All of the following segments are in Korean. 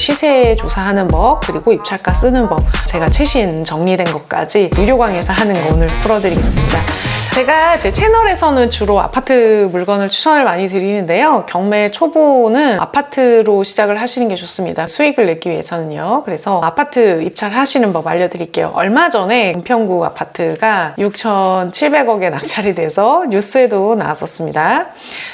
시세 조사하는 법, 그리고 입찰가 쓰는 법, 제가 최신 정리된 것까지 유료 강의에서 하는 거 오늘 풀어드리겠습니다. 제가 제 채널에서는 주로 아파트 물건을 추천을 많이 드리는데요. 경매 초보는 아파트로 시작을 하시는 게 좋습니다. 수익을 내기 위해서는요. 그래서 아파트 입찰하시는 법 알려드릴게요. 얼마 전에 은평구 아파트가 6,700억에 낙찰이 돼서 뉴스에도 나왔었습니다.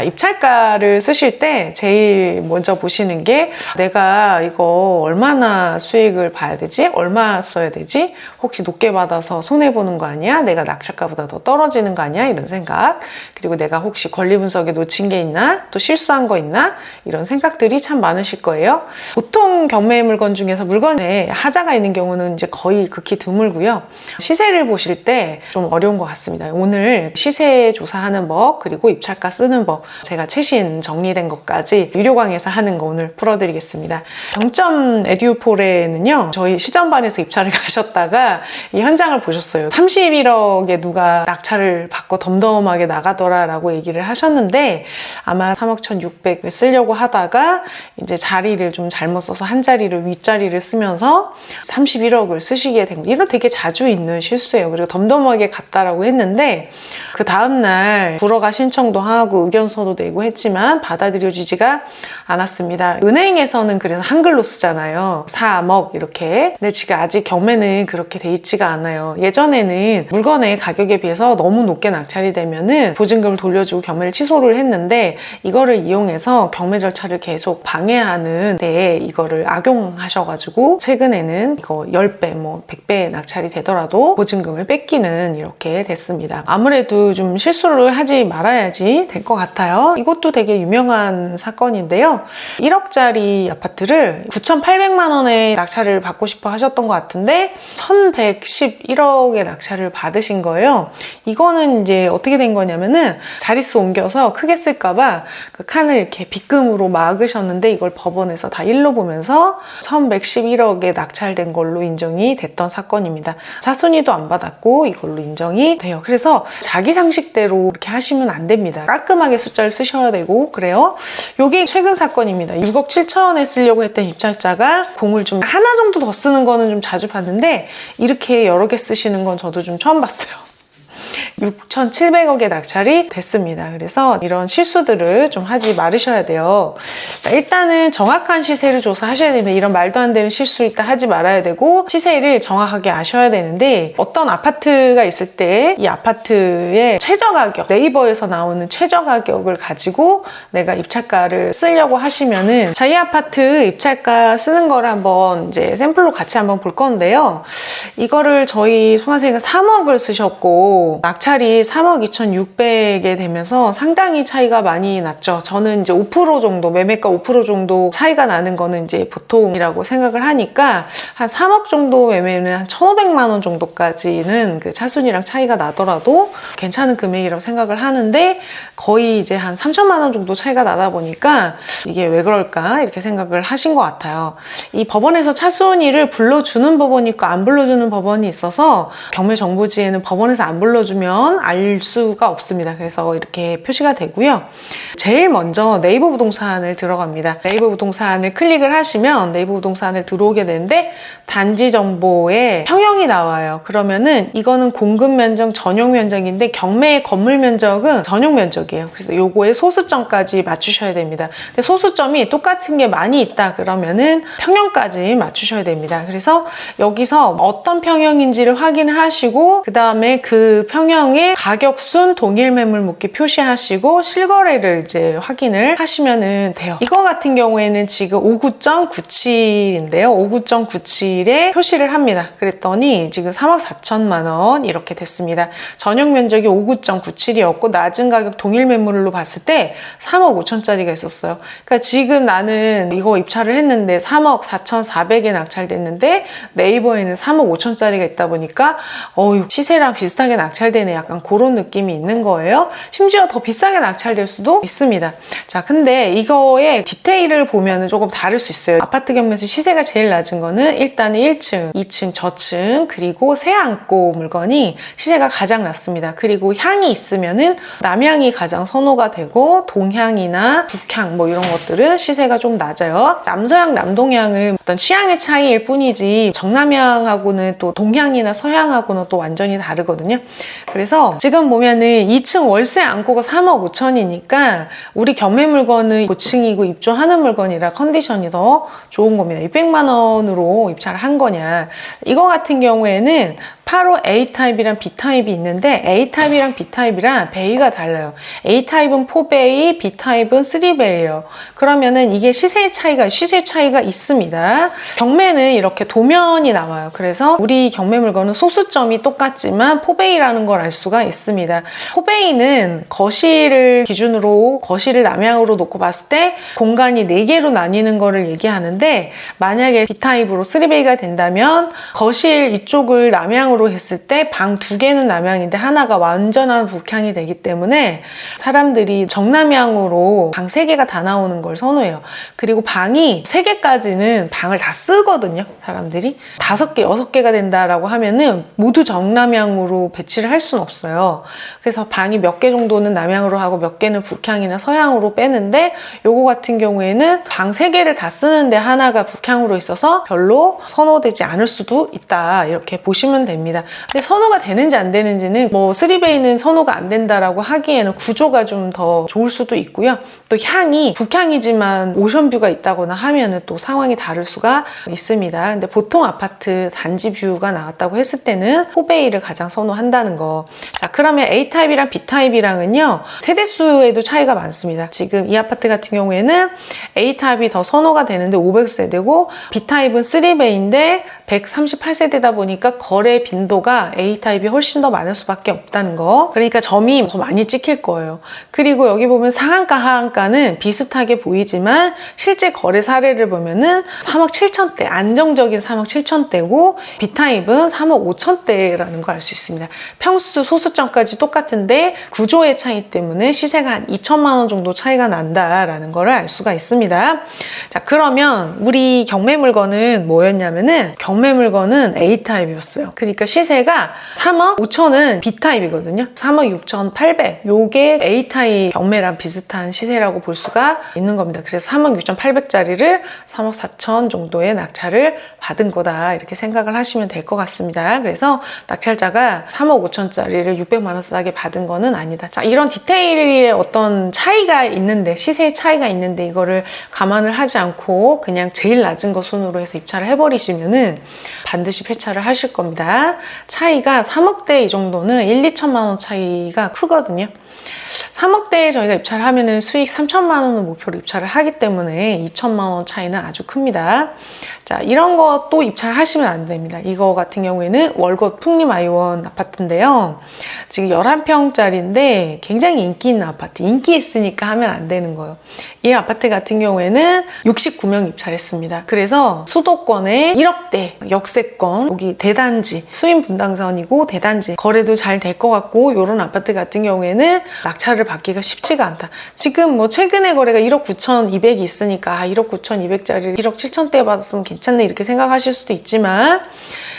입찰가를 쓰실 때 제일 먼저 보시는 게 내가 이거 얼마나 수익을 봐야 되지? 얼마 써야 되지? 혹시 높게 받아서 손해보는 거 아니야? 내가 낙찰가보다 더 떨어지는 거 아니야? 이런 생각. 그리고 내가 혹시 권리 분석에 놓친 게 있나? 또 실수한 거 있나? 이런 생각들이 참 많으실 거예요. 보통 경매 물건 중에서 물건에 하자가 있는 경우는 이제 거의 극히 드물고요. 시세를 보실 때 좀 어려운 것 같습니다. 오늘 시세 조사하는 법, 그리고 입찰가 쓰는 법, 제가 최신 정리된 것까지 유료 강의에서 하는 거 오늘 풀어드리겠습니다. 정점 에듀폴에는요, 저희 시전반에서 입찰을 가셨다가 이 현장을 보셨어요. 31억에 누가 낙찰을 받고 덤덤하게 나가더라 라고 얘기를 하셨는데, 아마 3억 1,600을 쓰려고 하다가 이제 자리를 좀 잘못 써서 한 자리를 윗자리를 쓰면서 31억을 쓰시게 된 거. 이런 되게 자주 있는 실수예요. 그리고 덤덤하게 갔다라고 했는데 그 다음날 불허가 신청도 하고 의견서도 내고 했지만 받아들여지지가 않았습니다. 은행에서는 그래서 한글로 쓰잖아요. 3억 이렇게. 근데 지금 아직 경매는 그렇게 돼 있지가 않아요. 예전에는 물건의 가격에 비해서 너무 높게 낙찰이 되면은 보증금을 돌려주고 경매를 취소를 했는데, 이거를 이용해서 경매 절차를 계속 방해하는 데에 이거를 악용하셔가지고 최근에는 이거 10배, 100배 낙찰이 되더라도 보증금을 뺏기는 이렇게 됐습니다. 아무래도 좀 실수를 하지 말아야지 될 것 같아요. 이것도 되게 유명한 사건인데요. 1억짜리 아파트를 9,800만 원에 낙찰을 받고 싶어 하셨던 것 같은데 1,111억에 낙찰을 받으신 거예요. 이거는 이제 어떻게 된 거냐면은 자릿수 옮겨서 크게 쓸까봐 그 칸을 이렇게 빗금으로 막으셨는데, 이걸 법원에서 다 일로 보면서 1,111억에 낙찰된 걸로 인정이 됐던 사건입니다. 차순위도 안 받았고 이걸로 인정이 돼요. 그래서 자기 상식대로 이렇게 하시면 안 됩니다. 깔끔하게 숫자를 쓰셔야 되고 그래요. 이게 최근 사건입니다. 6억 7천원에 쓰려고 했던 입찰자가 공을 좀 하나 정도 더 쓰는 거는 좀 자주 봤는데, 이렇게 여러 개 쓰시는 건 저도 좀 처음 봤어요. 6,700억의 낙찰이 됐습니다. 그래서 이런 실수들을 좀 하지 말으셔야 돼요. 자, 일단은 정확한 시세를 조사하셔야 됩니다. 이런 말도 안 되는 실수를 일단 하지 말아야 되고, 시세를 정확하게 아셔야 되는데, 어떤 아파트가 있을 때 이 아파트의 최저가격, 네이버에서 나오는 최저가격을 가지고 내가 입찰가를 쓰려고 하시면은, 자, 이 아파트 입찰가 쓰는 거를 한번 이제 샘플로 같이 한번 볼 건데요. 이거를 저희 송하생은 3억을 쓰셨고 낙찰이 3억 2,600에 되면서 상당히 차이가 많이 났죠. 저는 이제 5% 정도, 매매가 5% 정도 차이가 나는 거는 이제 보통이라고 생각을 하니까 한 3억 정도 매매는 한 1,500만 원 정도까지는 그 차순위랑 차이가 나더라도 괜찮은 금액이라고 생각을 하는데, 거의 이제 한 3천만 원 정도 차이가 나다 보니까 이게 왜 그럴까 이렇게 생각을 하신 것 같아요. 이 법원에서 차순위를 불러주는 법원이 있고 안 불러주는 법원이 있어서 경매 정보지에는 법원에서 안 불러주면 알 수가 없습니다. 그래서 이렇게 표시가 되고요. 제일 먼저 네이버 부동산을 들어갑니다. 네이버 부동산을 클릭을 하시면 네이버 부동산을 들어오게 되는데, 단지 정보에 평형이 나와요. 그러면은 이거는 공급 면적, 전용 면적인데 경매의 건물 면적은 전용 면적이에요. 그래서 요거에 소수점까지 맞추셔야 됩니다. 근데 소수점이 똑같은 게 많이 있다 그러면은 평형까지 맞추셔야 됩니다. 그래서 여기서 어떤 평형인지를 확인을 하시고, 그 다음에 그 평형의 가격순 동일 매물 묶기 표시하시고 실거래를 이제 확인을 하시면은 돼요. 이거 같은 경우에는 지금 59.97인데요. 59.97에 표시를 합니다. 그랬더니 지금 3억 4천만 원 이렇게 됐습니다. 전용 면적이 59.97이었고 낮은 가격 동일 매물로 봤을 때 3억 5천짜리가 있었어요. 그러니까 지금 나는 이거 입찰을 했는데 3억 4,400에 낙찰됐는데 네이버에는 3억 5천짜리가 있다 보니까 시세랑 비슷하게 낙찰 낙찰되네 약간 그런 느낌이 있는 거예요. 심지어 더 비싸게 낙찰될 수도 있습니다. 자, 근데 이거의 디테일을 보면 조금 다를 수 있어요. 아파트 경매에서 시세가 제일 낮은 거는 일단은 1층, 2층, 저층, 그리고 세안고 물건이 시세가 가장 낮습니다. 그리고 향이 있으면은 남향이 가장 선호가 되고 동향이나 북향 뭐 이런 것들은 시세가 좀 낮아요. 남서향, 남동향은 어떤 취향의 차이일 뿐이지 정남향하고는 또 동향이나 서향하고는 또 완전히 다르거든요. 그래서 지금 보면은 2층 월세 안고가 3억 5천이니까 우리 경매 물건은 고층이고 입주하는 물건이라 컨디션이 더 좋은 겁니다. 600만 원으로 입찰을 한 거냐. 이거 같은 경우에는 8호 A타입이랑 B타입이 있는데 A타입이랑 B타입이랑 베이가 달라요. A타입은 4베이, B타입은 3베이예요. 그러면은 이게 시세 차이가 있습니다. 경매는 이렇게 도면이 나와요. 그래서 우리 경매 물건은 소수점이 똑같지만 4베이라는 걸 알 수가 있습니다. 4베이는 거실을 기준으로 거실을 남향으로 놓고 봤을 때 공간이 4개로 나뉘는 거를 얘기하는데 만약에 B타입으로 3베이가 된다면 거실 이쪽을 남향으로 했을 때 방 2개는 남향인데 하나가 완전한 북향이 되기 때문에 사람들이 정남향으로 방 3개가 다 나오는 걸 선호해요. 그리고 방이 3개까지는 방을 다 쓰거든요. 사람들이 5개, 6개가 된다라고 하면은 모두 정남향으로 배치를 할 수는 없어요. 그래서 방이 몇 개 정도는 남향으로 하고 몇 개는 북향이나 서향으로 빼는데 요거 같은 경우에는 방 3개를 다 쓰는데 하나가 북향으로 있어서 별로 선호되지 않을 수도 있다. 이렇게 보시면 됩니다. 근데 선호가 되는지 안 되는지는 뭐 3베이는 선호가 안 된다라고 하기에는 구조가 좀 더 좋을 수도 있고요. 또 향이 북향이지만 오션뷰가 있다거나 하면은 또 상황이 다를 수가 있습니다. 근데 보통 아파트 단지 뷰가 나왔다고 했을 때는 4베이를 가장 선호한다는 거. 자, 그러면 A타입이랑 B타입이랑은요 세대수에도 차이가 많습니다. 지금 이 아파트 같은 경우에는 A타입이 더 선호가 되는데 500세대고 B타입은 3베이인데 138세대다 보니까 거래 빈도가 A타입이 훨씬 더 많을 수밖에 없다는 거. 그러니까 점이 더 많이 찍힐 거예요. 그리고 여기 보면 상한가, 하한가는 비슷하게 보이지만 실제 거래 사례를 보면은 3억 7천대, 안정적인 3억 7천대고 B타입은 3억 5천대라는 걸 알 수 있습니다. 평수, 소수점까지 똑같은데 구조의 차이 때문에 시세가 한 2천만 원 정도 차이가 난다라는 걸 알 수가 있습니다. 자, 그러면 우리 경매 물건은 뭐였냐면은 경매 물건은 A타입이었어요. 그러니까 시세가 3억 5천은 B타입이거든요. 3억 6,800. 요게 A타입 경매랑 비슷한 시세라고 볼 수가 있는 겁니다. 그래서 3억 6,800짜리를 3억 4천 정도의 낙찰을 받은 거다. 이렇게 생각을 하시면 될 것 같습니다. 그래서 낙찰자가 3억 5천짜리를 600만 원 싸게 받은 거는 아니다. 자, 이런 디테일의 어떤 차이가 있는데, 시세의 차이가 있는데 이거를 감안을 하지 않고 그냥 제일 낮은 거 순으로 해서 입찰을 해버리시면은 반드시 폐차를 하실 겁니다. 차이가 3억대 이 정도는 1, 2천만 원 차이가 크거든요. 3억대에 저희가 입찰을 하면은 수익 3천만 원을 목표로 입찰을 하기 때문에 2천만 원 차이는 아주 큽니다. 자, 이런 거 또 입찰하시면 안 됩니다. 이거 같은 경우에는 월곶 풍림아이원 아파트인데요. 지금 11평짜리인데 굉장히 인기 있는 아파트. 인기 있으니까 하면 안 되는 거예요. 이 아파트 같은 경우에는 69명 입찰했습니다. 그래서 수도권에 1억대 역세권, 여기 대단지, 수인 분당선이고 대단지 거래도 잘 될 것 같고 이런 아파트 같은 경우에는 낙찰을 받기가 쉽지가 않다. 지금 뭐 최근에 거래가 1억 9,200이 있으니까 1억 9,200짜리 1억 7천대에 받았으면 괜찮네 이렇게 생각하실 수도 있지만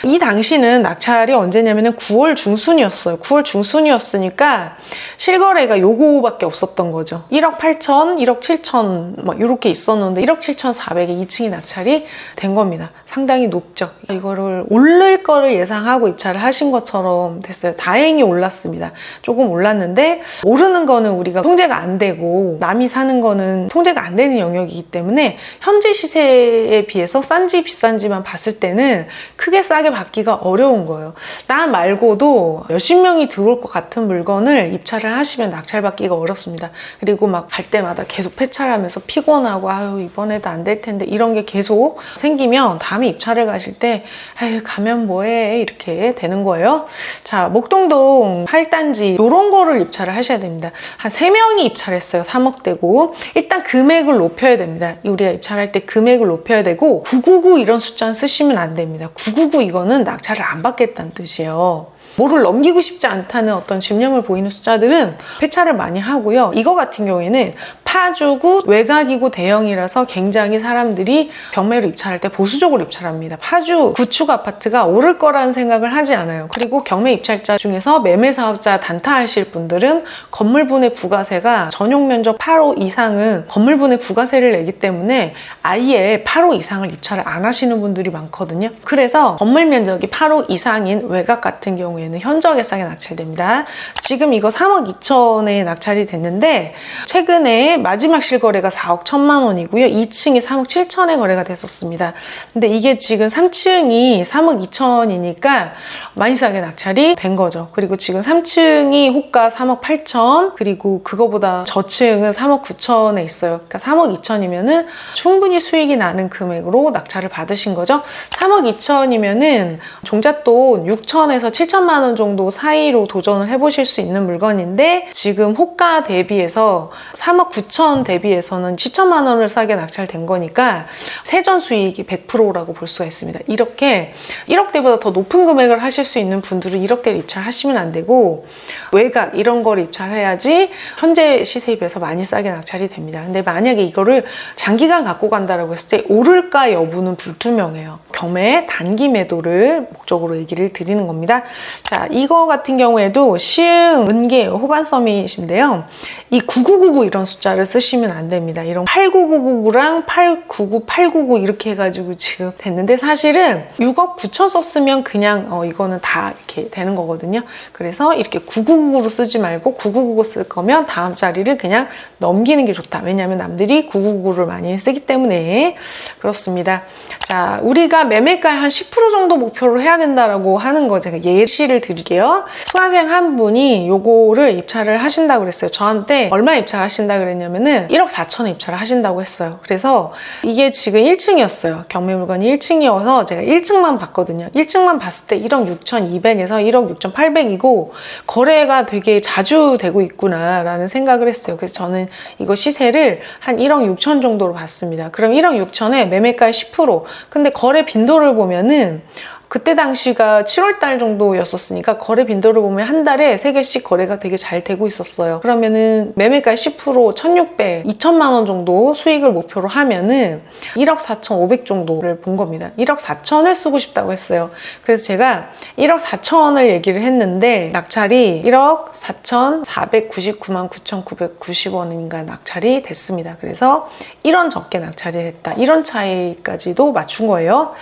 이 당시는 낙찰이 언제냐면은 9월 중순이었어요. 9월 중순이었으니까 실거래가 요거밖에 없었던 거죠. 1억 8천, 1억 7천 막 이렇게 있었는데 1억 7,400에 2층이 낙찰이 된 겁니다. 상당히 높죠. 이거를 오를 거를 예상하고 입찰을 하신 것처럼 됐어요. 다행히 올랐습니다. 조금 올랐는데 오르는 거는 우리가 통제가 안 되고 남이 사는 거는 통제가 안 되는 영역이기 때문에 현재 시세에 비해서 싼지 비싼지만 봤을 때는 크게 싸게 받기가 어려운 거예요. 나 말고도 몇십 명이 들어올 것 같은 물건을 입찰을 하시면 낙찰 받기가 어렵습니다. 그리고 막 갈 때마다 계속 폐찰하면서 피곤하고 아유 이번에도 안 될 텐데 이런 게 계속 생기면 다음에 입찰을 가실 때 아유 가면 뭐해 이렇게 되는 거예요. 자, 목동동 8단지 이런 거를 입찰을 하셔야 됩니다. 한 3명이 입찰했어요. 3억대고 일단 금액을 높여야 됩니다. 우리가 입찰할 때 금액을 높여야 되고 999 이런 숫자는 쓰시면 안 됩니다. 999 이거는 낙찰을 안 받겠다는 뜻이에요. 뭐를 넘기고 싶지 않다는 어떤 집념을 보이는 숫자들은 폐차를 많이 하고요. 이거 같은 경우에는 파주구, 외곽이고 대형이라서 굉장히 사람들이 경매로 입찰할 때 보수적으로 입찰합니다. 파주 구축 아파트가 오를 거라는 생각을 하지 않아요. 그리고 경매 입찰자 중에서 매매 사업자 단타하실 분들은 건물분의 부가세가 전용 면적 8호 이상은 건물분의 부가세를 내기 때문에 아예 8호 이상을 입찰을 안 하시는 분들이 많거든요. 그래서 건물 면적이 8호 이상인 외곽 같은 경우에는 현저하게 싸게 낙찰됩니다. 지금 이거 3억 2천에 낙찰이 됐는데 최근에 마지막 실거래가 4억 1천만 원이고요. 2층이 3억 7천에 거래가 됐었습니다. 근데 이게 지금 3층이 3억 2천이니까 많이 싸게 낙찰이 된 거죠. 그리고 지금 3층이 호가 3억 8천, 그리고 그거보다 저층은 3억 9천에 있어요. 그러니까 3억 2천이면은 충분히 수익이 나는 금액으로 낙찰을 받으신 거죠. 3억 2천이면은 종잣돈 6천에서 7천만 원 정도 사이로 도전을 해보실 수 있는 물건인데 지금 호가 대비해서 3억 9천 대비해서는 7천만 원을 싸게 낙찰된 거니까 세전 수익이 100%라고 볼 수가 있습니다. 이렇게 1억대보다 더 높은 금액을 하실 수 있는 분들은 1억대를 입찰하시면 안 되고 외곽 이런 걸 입찰해야지 현재 시세에 비해서 많이 싸게 낙찰이 됩니다. 근데 만약에 이거를 장기간 갖고 간다라고 했을 때 오를까 여부는 불투명해요. 경매 단기 매도를 목적으로 얘기를 드리는 겁니다. 자, 이거 같은 경우에도 시흥 은계 호반 서밋인데요. 이 9999 이런 숫자를 쓰시면 안 됩니다. 이런 89999랑 899, 899 이렇게 해가지고 지금 됐는데 사실은 6억 9천 썼으면 그냥 이거는 다 이렇게 되는 거거든요. 그래서 이렇게 9999로 쓰지 말고 9999 쓸 거면 다음 자리를 그냥 넘기는 게 좋다. 왜냐하면 남들이 9999를 많이 쓰기 때문에 그렇습니다. 자, 우리가 매매가의 한 10% 정도 목표로 해야 된다라고 하는 거 제가 예시를 드릴게요. 수강생 한 분이 요거를 입찰을 하신다고 그랬어요. 저한테 얼마 입찰하신다 그랬냐면은 1억 4천에 입찰을 하신다고 했어요. 그래서 이게 지금 1층이었어요. 경매 물건이 1층이어서 제가 1층만 봤거든요. 1층만 봤을 때 1억 6,200에서 1억 6,800이고 거래가 되게 자주 되고 있구나라는 생각을 했어요. 그래서 저는 이거 시세를 한 1억 6천 정도로 봤습니다. 그럼 1억 6천에 매매가의 10%. 근데 거래 빈도를 보면은 그때 당시가 7월달 정도였었으니까 거래 빈도를 보면 한 달에 3개씩 거래가 되게 잘 되고 있었어요. 그러면은 매매가 10% 1,600, 2천만 원 정도 수익을 목표로 하면은 1억 4,500 정도를 본 겁니다. 1억 4천을 쓰고 싶다고 했어요. 그래서 제가 1억 4천을 얘기를 했는데 낙찰이 1억 4,499만 9,990원인가 낙찰이 됐습니다. 그래서 1원 적게 낙찰이 됐다. 이런 차이까지도 맞춘 거예요.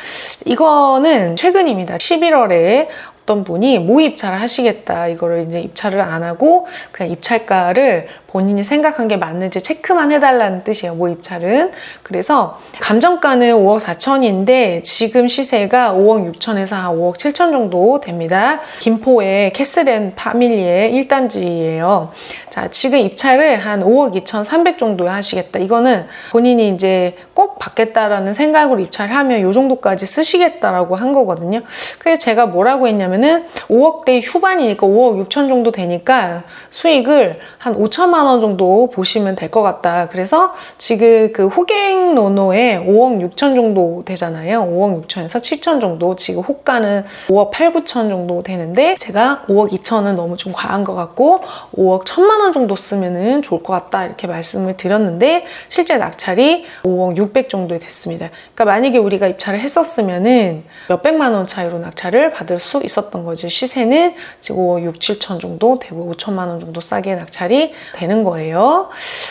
이거는 최근입니다. 11월에 어떤 분이 모입찰을 하시겠다. 이거를 이제 입찰을 안 하고 그냥 입찰가를 본인이 생각한 게 맞는지 체크만 해달라는 뜻이에요. 모입찰은. 그래서 감정가는 5억 4천인데 지금 시세가 5억 6천에서 한 5억 7천 정도 됩니다. 김포의 캐슬앤 파밀리의 1단지예요. 자, 지금 입찰을 한 5억 2천3백 정도에 하시겠다. 이거는 본인이 이제 꼭 받겠다라는 생각으로 입찰을 하면 이 정도까지 쓰시겠다라고 한 거거든요. 그래서 제가 뭐라고 했냐면은 5억대 후반이니까 5억 6천 정도 되니까 수익을 한 5천만 원 정도 보시면 될 것 같다. 그래서 지금 그 호갱 노노에 5억 6천 정도 되잖아요. 5억 6천에서 7천 정도. 지금 호가는 5억 8, 9천 정도 되는데 제가 5억 2천은 너무 좀 과한 것 같고 5억 1천만 원 정도 쓰면은 좋을 것 같다. 이렇게 말씀을 드렸는데 실제 낙찰이 5억 6백 정도 됐습니다. 그러니까 만약에 우리가 입찰을 했었으면은 몇백만 원 차이로 낙찰을 받을 수 있었던 거죠. 시세는 지금 5억 6, 7천 정도 되고 5천만 원 정도 싸게 낙찰이 되는 거예요.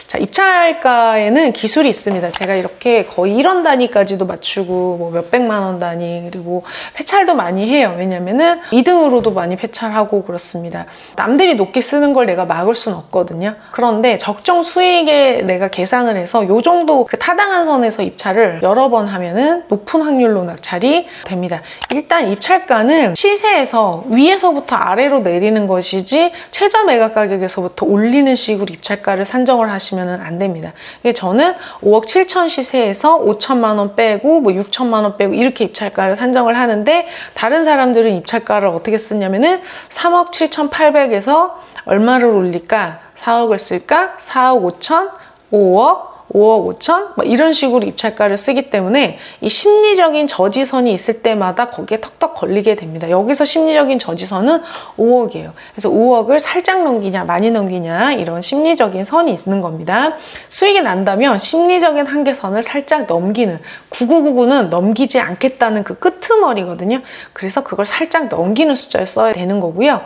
자, 입찰가에는 기술이 있습니다. 제가 이렇게 거의 1원 단위까지도 맞추고 뭐 몇백만 원 단위 그리고 폐찰도 많이 해요. 왜냐면은 2등으로도 많이 폐찰하고 그렇습니다. 남들이 높게 쓰는 걸 내가 막을 수는 없거든요. 그런데 적정 수익에 내가 계산을 해서 요 정도 그 타당한 선에서 입찰을 여러 번 하면은 높은 확률로 낙찰이 됩니다. 일단 입찰가는 시세에서 위에서부터 아래로 내리는 것이지 최저 매각 가격에서부터 올리는 식으로 입찰가를 산정을 하시면 안 됩니다. 저는 5억 7천 시세에서 5천만 원 빼고 뭐 6천만 원 빼고 이렇게 입찰가를 산정을 하는데 다른 사람들은 입찰가를 어떻게 쓰냐면은 3억 7,800에서 얼마를 올릴까? 4억을 쓸까? 4억 5천? 5억? 5억 5천 뭐 이런 식으로 입찰가를 쓰기 때문에 이 심리적인 저지선이 있을 때마다 거기에 턱턱 걸리게 됩니다. 여기서 심리적인 저지선은 5억이에요. 그래서 5억을 살짝 넘기냐 많이 넘기냐 이런 심리적인 선이 있는 겁니다. 수익이 난다면 심리적인 한계선을 살짝 넘기는 9999는 넘기지 않겠다는 그 끄트머리거든요. 그래서 그걸 살짝 넘기는 숫자를 써야 되는 거고요.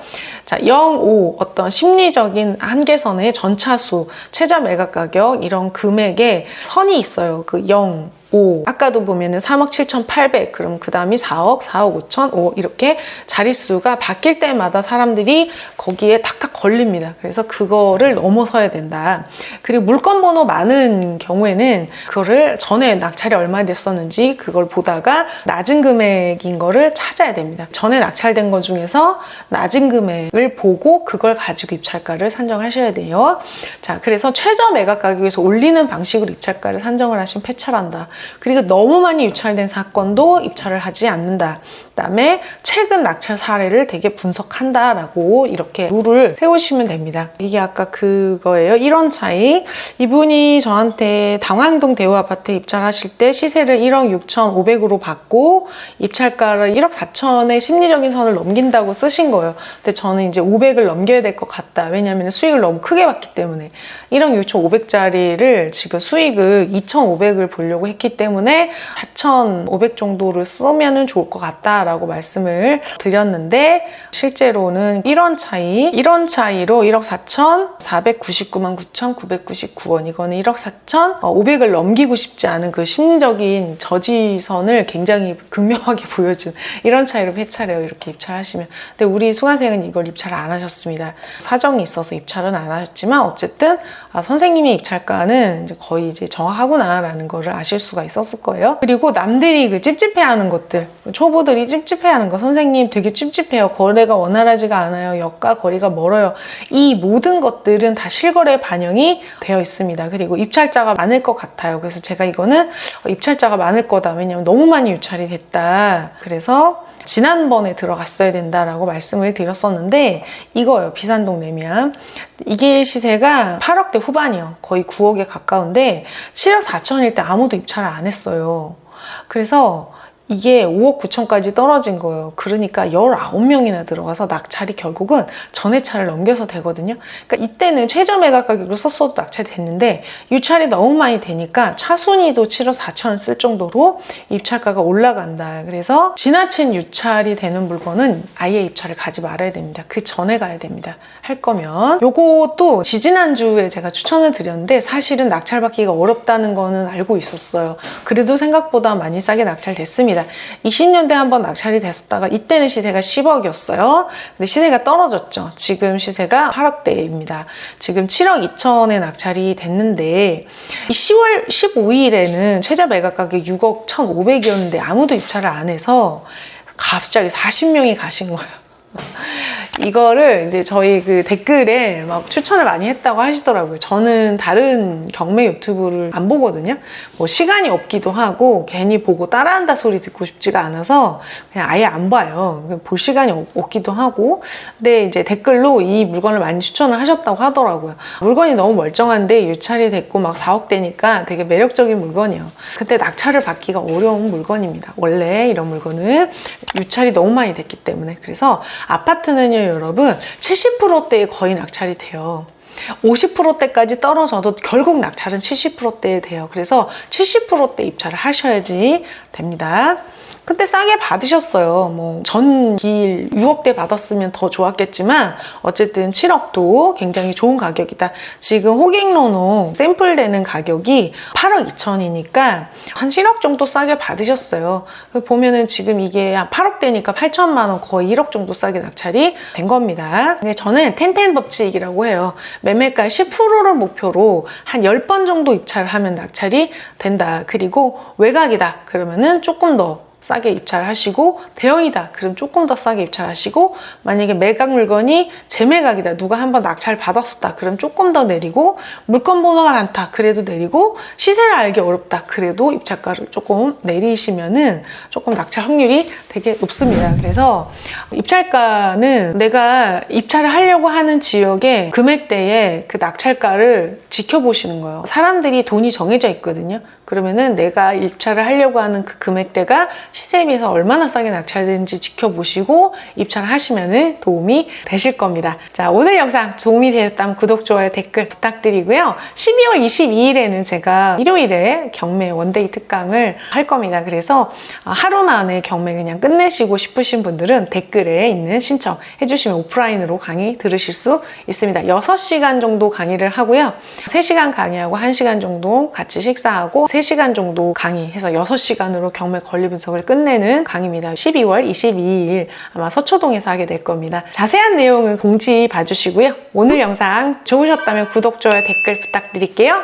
자, 0, 5 어떤 심리적인 한계선의 전차수, 최저 매각 가격 이런 금액에 선이 있어요. 그 0, 5. 아까도 보면은 3억 7,800 그럼 그 다음이 4억, 4억 5천, 5 이렇게 자릿수가 바뀔 때마다 사람들이 거기에 탁탁 걸립니다. 그래서 그거를 넘어서야 된다. 그리고 물건 번호 많은 경우에는 그거를 전에 낙찰이 얼마 됐었는지 그걸 보다가 낮은 금액인 거를 찾아야 됩니다. 전에 낙찰된 거 중에서 낮은 금액을 보고 그걸 가지고 입찰가를 산정하셔야 돼요. 자, 그래서 최저 매각 가격에서 올리는 방식으로 입찰가를 산정을 하시면 폐찰한다. 그리고 너무 많이 유찰된 사건도 입찰을 하지 않는다. 그다음에 최근 낙찰 사례를 되게 분석한다라고 이렇게 룰을 세우시면 됩니다. 이게 아까 그거예요. 1원 차익. 이분이 저한테 당황동 대우아파트 입찰하실 때 시세를 1억 6,500으로 받고 입찰가를 1억 4천의 심리적인 선을 넘긴다고 쓰신 거예요. 근데 저는 이제 500을 넘겨야 될 것 같다. 왜냐하면 수익을 너무 크게 받기 때문에 1억 6,500짜리를 지금 수익을 2,500을 보려고 했기 때문에 4,500 정도를 쓰면 좋을 것 같다 라고 말씀을 드렸는데 실제로는 1원 차이로 1억 4,499만 9,999원 이거는 1억 4,500을 넘기고 싶지 않은 그 심리적인 저지선을 굉장히 극명하게 보여준 이런 차이로 폐찰해요. 이렇게 입찰하시면. 근데 우리 수강생은 이걸 입찰을 안 하셨습니다. 사정이 있어서 입찰은 안 하셨지만 어쨌든 선생님의 입찰가는 이제 거의 이제 정확하구나 라는 거를 아실 수가 있었을 거예요. 그리고 남들이 그 찝찝해하는 것들, 초보들이 찝찝해하는 거, 선생님 되게 찝찝해요. 거래가 원활하지가 않아요. 역과 거리가 멀어요. 이 모든 것들은 다 실거래에 반영이 되어 있습니다. 그리고 입찰자가 많을 것 같아요. 그래서 제가 이거는 입찰자가 많을 거다. 왜냐면 너무 많이 유찰이 됐다. 그래서 지난번에 들어갔어야 된다라고 말씀을 드렸었는데 이거예요. 비산동 레미안. 이게 시세가 8억대 후반이요. 거의 9억에 가까운데 7억 4천일 때 아무도 입찰을 안 했어요. 그래서 이게 5억 9천까지 떨어진 거예요. 그러니까 19명이나 들어가서 낙찰이 결국은 전에 차를 넘겨서 되거든요. 그러니까 이때는 최저 매각 가격으로 썼어도 낙찰이 됐는데 유찰이 너무 많이 되니까 차순위도 7억 4천을 쓸 정도로 입찰가가 올라간다. 그래서 지나친 유찰이 되는 물건은 아예 입찰을 가지 말아야 됩니다. 그 전에 가야 됩니다. 할 거면. 요것도 지지난주에 제가 추천을 드렸는데 사실은 낙찰 받기가 어렵다는 거는 알고 있었어요. 그래도 생각보다 많이 싸게 낙찰됐습니다. 20년대에 한번 낙찰이 됐었다가 이때는 시세가 10억이었어요. 근데 시세가 떨어졌죠. 지금 시세가 8억대입니다. 지금 7억 2천에 낙찰이 됐는데 10월 15일에는 최저 매각 가격 6억 1,500이었는데 아무도 입찰을 안 해서 갑자기 40명이 가신 거예요. 이거를 이제 저희 그 댓글에 막 추천을 많이 했다고 하시더라고요. 저는 다른 경매 유튜브를 안 보거든요. 뭐 시간이 없기도 하고 괜히 보고 따라한다 소리 듣고 싶지가 않아서 그냥 아예 안 봐요. 볼 시간이 없기도 하고. 근데 이제 댓글로 이 물건을 많이 추천을 하셨다고 하더라고요. 물건이 너무 멀쩡한데 유찰이 됐고 막 4억대니까 되게 매력적인 물건이에요. 근데 낙찰을 받기가 어려운 물건입니다. 원래 이런 물건은 유찰이 너무 많이 됐기 때문에. 그래서 아파트는요 여러분 70%대에 거의 낙찰이 돼요. 50%대까지 떨어져도 결국 낙찰은 70%대에 돼요. 그래서 70%대 입찰을 하셔야지 됩니다. 그때 싸게 받으셨어요. 뭐 전길 6억대 받았으면 더 좋았겠지만 어쨌든 7억도 굉장히 좋은 가격이다. 지금 호갱노노 샘플 되는 가격이 8억 2천이니까 한 7억 정도 싸게 받으셨어요. 보면은 지금 이게 한 8억대니까 8천만 원 거의 1억 정도 싸게 낙찰이 된 겁니다. 근데 저는 텐텐 법칙이라고 해요. 매매가 10%를 목표로 한 10번 정도 입찰을 하면 낙찰이 된다. 그리고 외곽이다. 그러면은 조금 더 싸게 입찰하시고, 대형이다 그럼 조금 더 싸게 입찰하시고, 만약에 매각 물건이 재매각이다, 누가 한번 낙찰 받았었다 그럼 조금 더 내리고, 물건 번호가 많다 그래도 내리고, 시세를 알기 어렵다 그래도 입찰가를 조금 내리시면은 조금 낙찰 확률이 되게 높습니다. 그래서 입찰가는 내가 입찰을 하려고 하는 지역의 금액대의 그 낙찰가를 지켜보시는 거예요. 사람들이 돈이 정해져 있거든요. 그러면은 내가 입찰을 하려고 하는 그 금액대가 시세에 비해서 얼마나 싸게 낙찰되는지 지켜보시고 입찰을 하시면은 도움이 되실 겁니다. 자, 오늘 영상 도움이 되셨다면 구독, 좋아요, 댓글 부탁드리고요. 12월 22일에는 제가 일요일에 경매 원데이 특강을 할 겁니다. 그래서 하루 만에 경매 그냥 끝내시고 싶으신 분들은 댓글에 있는 신청 해주시면 오프라인으로 강의 들으실 수 있습니다. 6시간 정도 강의를 하고요. 3시간 강의하고 1시간 정도 같이 식사하고 3시간 정도 강의해서 6시간으로 경매 권리 분석을 끝내는 강의입니다. 12월 22일 아마 서초동에서 하게 될 겁니다. 자세한 내용은 공지 봐주시고요. 오늘 영상 좋으셨다면 구독, 좋아요, 댓글 부탁드릴게요.